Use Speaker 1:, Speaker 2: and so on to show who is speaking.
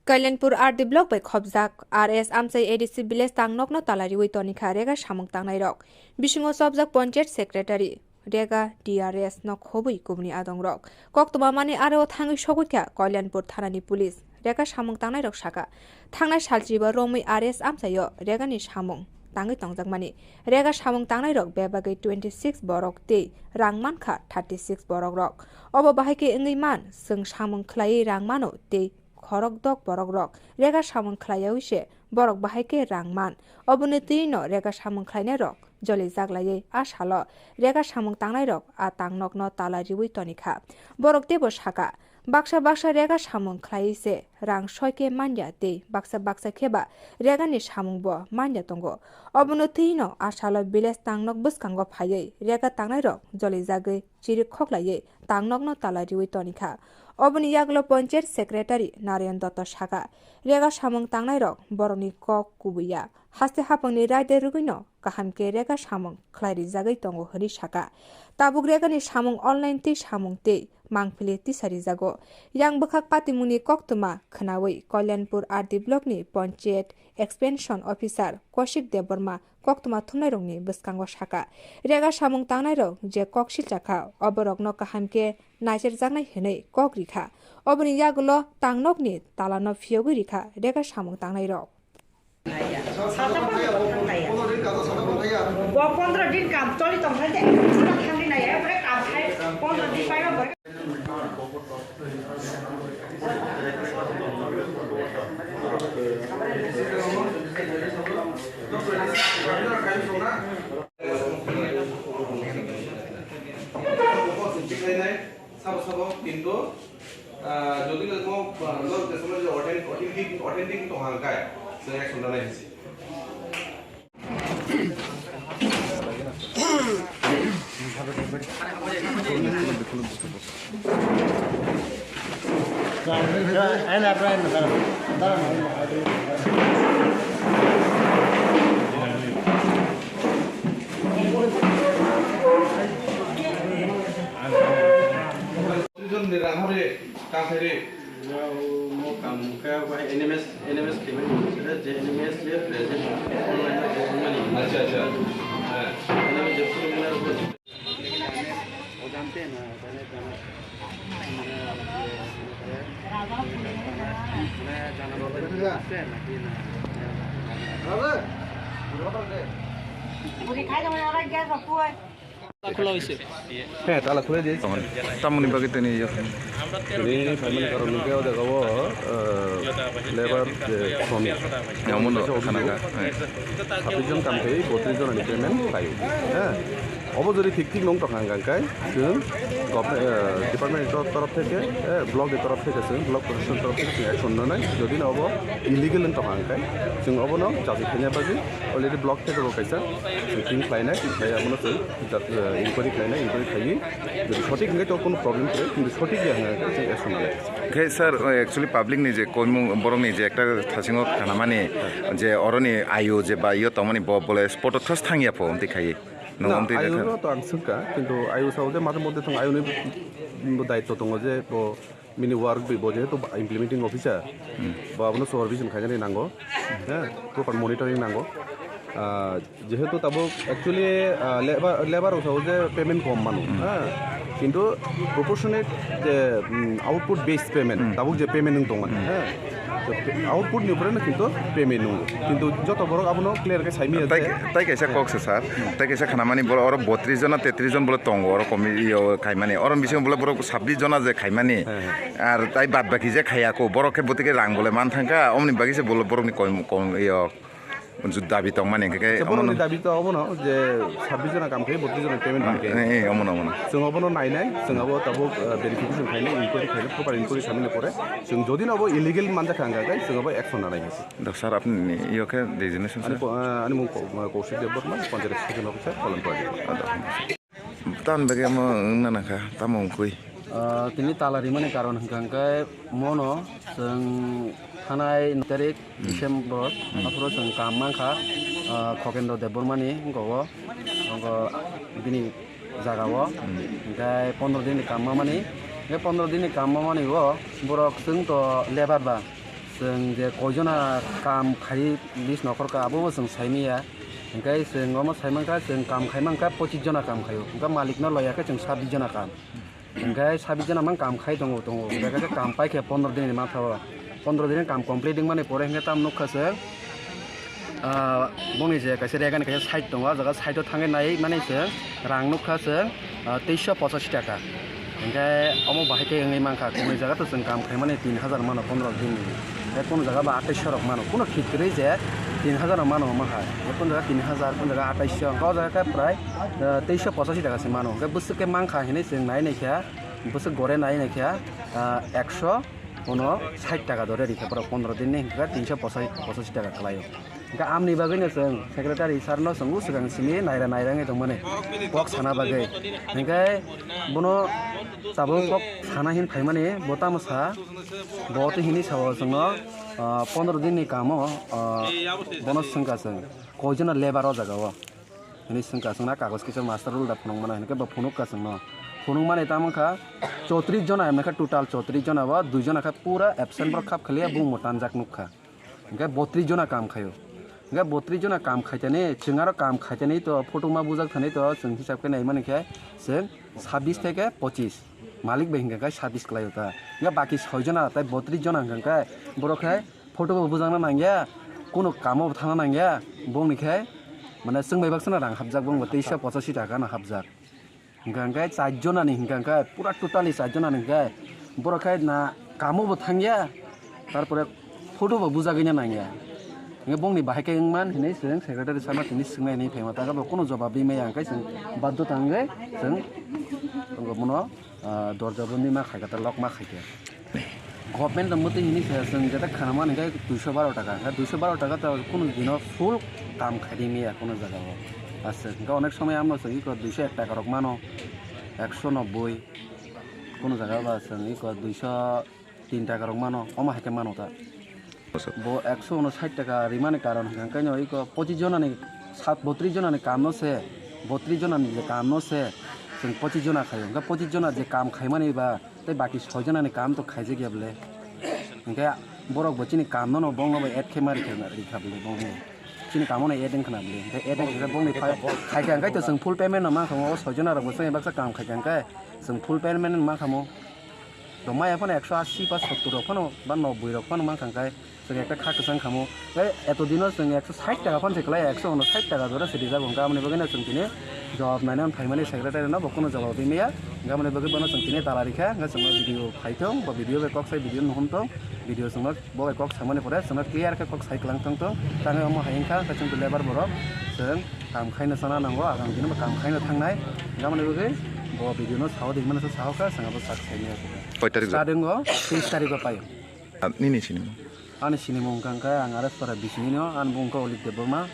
Speaker 1: Kailanpur RD block by Khobjak RS Amsai ADC village tangnok no Tala riwi tonika Rega samung tangnai rok bisingo sobjak Panchayet secretary Rega DRS no khobui kubni adong rok koktoma mani aro thangi sogukya Kailanpur thanani police Rega samung tangnai rok saka thangnai saljiba romui RS Amsai yo Rega ni samung tangi tongjak mani Rega samung tangnai rok bebagai 26 borok te rangman kha 36 borok rok obo bahaike Ungui man sung samung khlai rangmano te khorok dok borok rok Rega samung khlaiya se borok bahaike rangman oboni tino Rega samung khlainai rok joli jaglai asalo Rega samung tangnai rok a tangnok no Tala riwi tonika borok tebo saka baksa Rega samung khlai se rang soike Manya te baksa kheba Rega ni samung bo Manya tongo oboni tino asalo village tangnok buskango phaiye Rega tangnai rok joli jagai chiri khoklai tangnok no Tala riwi tonika oboni yaglo Panchayet secretary Narayan Dotto saka Rega samung tangnai rok boroni kok kubuya haste hapangni raide rugino kahamke Rega samung khlairi jagai tongo hori saka tabuk Rega ni samung online te samung te mangpili tisari jago yang bukhak patimuni koktuma khnawi Kailanpur RD block ni Panchayet expansion officer Koshik Deborma koktuma thumnai rokni buskango saka Rega samung tangnai rok je koksil chakha oborok no kahamke naisir jangnai hinai kok rikha oboni yagulo tangnok ni Tala no phiyogui rikha Rega samung tangnai rok
Speaker 2: 15 दिन काम चली तो है पूरा खाली नहीं है बड़े काम है 15 दिन पाएगा बड़े
Speaker 3: सब किंतु যদি কোনো লোক দেশে যে অটেন্ডিং তো হালকায় সে এক সুন্দর নাই নিরাঘরে কাফেরে
Speaker 4: mau kamu kayak apa NMS kirim sudah NMS dia present online money
Speaker 3: আচ্ছা আচ্ছা হ্যাঁ
Speaker 4: NMS jam sudah benar bos
Speaker 5: খোলা হয়েছে
Speaker 6: হ্যাঁ তালা খুলে দিয়েছি তামনি বাকি তিনি ফ্যামিলি কারণ কেউ দেখাবো লেবার শ্রমিক এমন ওখানে 26 জন কাম থাকি 32 জন পেমেন্ট পাই হ্যাঁ অবো যদি ঠিক नं তখাঙ্গায় जों ডিপার্টমেন্ট তরফ থেকে ব্লকের তরফ থেকে जों ব্লক প্রশাসন তরফ থেকে অ্যাকশন নেয় যদি অবো ইলিগেল তখাঙ্গায় जों অবনো জাতি খেনে বাজি অলরেডি ব্লক থেকে রকাইছা মিটিং খাইনাय আমনো ইনকোয়ারি খাইনাय ইনকোয়ারি খাই যদি সঠিক হলে তো কোনো প্রবলেম করে কিন্তু সঠিক অ্যাকশন নেয়
Speaker 7: স্যার একচুয়ালি পাবলিক নি যে কইমু বরংনি যে একটা থাসিङो খানা মানে যে অরনি আয়ু যে বা ইয় তমনি বলে স্পট থস থাঙ্গিয়া ফো দেখাই
Speaker 6: আয়ুর তো আংশকা কিন্তু আয়ু সাউদে মাঝে মধ্যে তো আয়ুনি দায়িত্ব দङ যে মিনি ওয়ার্ক বিবো যেহেতু ইমপ্লিমেন্টিং অফিসার বা আপনার সুপারভিশন খাইজানি নাंगौ হ্যাঁ প্রপার মনিটরিং নাंगौ যেহেতু তাবো অ্যাকচুয়ালি লেবার সাউ যে পেমেন্ট কম মানুষ হ্যাঁ কিন্তু প্রপোর্শনেট যে আউটপুট বেস পেমেন্ট তাবো যে পেমেন্ট দङ হ্যাঁ আউটপুট নিউপ্রে না কিন্তু পেমেন্ট নङ কিন্তু যত বড় আপনো ক্লিয়ার কে সাইমি
Speaker 7: তাই কাইসা ককছে স্যার তাই কাইসা খানামানি বড় অর 32 জন 33 জন বলে তঙ্গ অর কমি ইয় খাইমানি অরন বিসং বলে বড় 26 জন যে খাইমানি আর তাই বাদ বাকি যে খাইয়াকো বড়কে বতিকে রাং বলে মান থাকা অমনি বাকি যে বলে বড়নি কম ইয় দাবি তো মানে
Speaker 6: বড়নি দাবি তো অবনো যে 26 জন কাম খাই 32 জন পেমেন্ট বাকি
Speaker 7: অমনো
Speaker 6: जों অবনো নাইনাই जों আবো তাবো ভেরিফিকেশন খাইনাय ইনকোয়ারি খাইলে প্রপার ইনকোয়ারি সামনে করে जों যদি নবো ইলিগেল মানজা খাঙ্গাগাই जों আবো অ্যাকশন নানাই আছে
Speaker 7: স্যার আপনি ইয়কে ডেজিগনেশন স্যার
Speaker 6: আমি কৌশিক দেববর্মা পঞ্চায়েত সেক্রেটারি অফিসার কলমপুর
Speaker 7: তান বাকি আমো নানাখা তামংকুই
Speaker 4: তিনি তালারি মানে কারণ হাঙ্কায় মনো जों थानाय तारिख डिसेम्बर आफोराव जों कामांखा खकेन्द्र देबबर्मानि गवो बिनि जागाव ओमफ्राय 15 दिन कामा मानि बे 15 दिन कामा मानि वो बरक जों तो लेबार बा जों जे कयजना काम खाइ लिस्ट न'खरखौ आबो जों साइमिया ओंखाय जों अमा साइमांखा जों काम खाइमांखा 25 जना काम खायो ओंखाय मालिकनो लयाखै जों 26 जना काम ओंखाय 26 जना मान काम खाइ दङ ओंखाय काम पाइखे 15 दिन मा थाव 15 दिन काम कमप्लिट माने परे ओंखाय ताम नखखासो बुंनि जे खायसे रेगानि खायसे साइट दङ जागा साइटआव थाङै नायै माने जों रां नखखासो 2385 टाका ओंखाय अमा बाहायखे ओङै मांखा कोन जागाथ' जों काम खाइ माने 3000 मानो 15 दिन ओंखाय कोन जागा बा 2800 मानो कोन खित्रै जे 3000 मानो माहा कोन जागा 3000 कोन जागा 2800 गाव जागा प्राय 2385 टाका से मानो ओंखाय बोसोरके मांखा हेने जों नायनायखा बोसोर गरे नायनायखा 160 टाका दरे रिखाफोराव 15 दिन नि 385 टाका खालायो ओंखाय आमनि बागैनो जों सेक्रेटारि सारनो सोंगु सिगांसिनि नायराङै दं माने कक साना बागै ओंखाय बनो ताबो कक साना हिन फाइ माने बतामसा बहुत हिनि साव जोंनो 15 दिन नि कामो बनो संका जों कयजना लेबार जागाव हिनि संका जोंना कागज किसर मास्टर रुल दा फुनं माने हिनके बा फुनुक का जोंनो फुनुक माने तामखा 34 जना एमखा टोटल 34 जना बा 2 जना का पूरा एब्सेंट पर खाप खलिया बुं मतान जाक नुखा ओंखाय 32 जना काम खायो ओंखाय 32 जना काम खाइतने जोंआरो काम खाइतने तो फटो मा बुजाक थाने तो जों हिसाब के नाय माने के जों 26 থেকে 25 मालिक बेहिंगा 26 क्लायोता ओंखाय बाकी 6 जना ताय 32 जना ओंखाय बरखाय फटो बुजांना नांगया कोनो कामो थाना नांगया बुंनिखाय माने जों बायबाक्सना रां हाबजाक बुंबो 2385 टाका ना हाबजाक ओंखाय 4 जना नि ओंखाय पुरा टोटली 4 जना ओंखाय बरखाय ना कामोबो थांगया तारपरे फटोबो बुजागैना नांगया ओंखाय बुंनि बाहायके मान हिनै जों सेक्रेटारि सामा तिनि सिंनाय नि फेमा तागा कोनो जवाब बिमाया ओंखाय जों बाद्ध थांगै जों गमनो दरजाबनि मा खायगा लक मा खायके गभर्नमेन्ट मते हिनि जों जेटा खानामा ओंखाय 212 टाका 212 टाका त कोनो दिनो फुल काम खाइदिमिया कोनो जागाव আছে ओंखाय अनेक समय आमनो जों 201 टाका रक मानो 190 কোনো জায়গা বা আছে 203 টাকা রক মানো অমা হাকে মানো তা बो 159 টাকা রিমানে কারণ ওখানে ওই 25 जना नि 32 जना नि काम नसे 32 जना नि काम नसे जों 25 जना खायो ओंखाय 25 जना जे काम खाइ माने बा तै बाकी 6 जना नि काम तो खाइजे गेबले ओंखाय बरक बचिनि काम न बंग एड खेमारि रिखाबले बंग चिनि कामनो एडिं खनाबले ओंखाय एडिं खा बंनि खाइका ओंखाय तो जों फुल पेमेन्ट मा खामो 6 जना रक बसं एबाक्सा काम खाइका ओंखाय जों फुल पेमेन्ट मा खामो तो माया फन 180 बा 70 रक फन बा 90 रक फन मा खांखाय जों একটা খাকসাং খামো এত দিনও जों 160 টাকা ফান সেকলাই 159 টাকা ধরে সেটি যাব গামনে বগেনা जों तिने जवाब नायना फाइमानि सेक्रेटारि ना बकोनो जवाब दिमिया गामने बगे बनो जों तिने तालारिखा जों भिडियो फाइथों बा भिडियो बे कक साइ भिडियो नहुनथों भिडियो जों बगे कक सामने परे जों क्लियर के कक साइ क्लांथों ताङो अम हायंखा जों लेबार बरक जों काम खाइनो साना नांगौ आगाम दिनो काम खाइनो थांनाय गामने बगे बो भिडियो न साव दिमने सावका जोंबो साक्सेसनिया
Speaker 6: कय तारिख
Speaker 4: जादोंगो 30 तारिख पायो
Speaker 6: निनि सिनि
Speaker 4: Ani sini mungkang kaya ang aras para bisini no an bungka olik de boma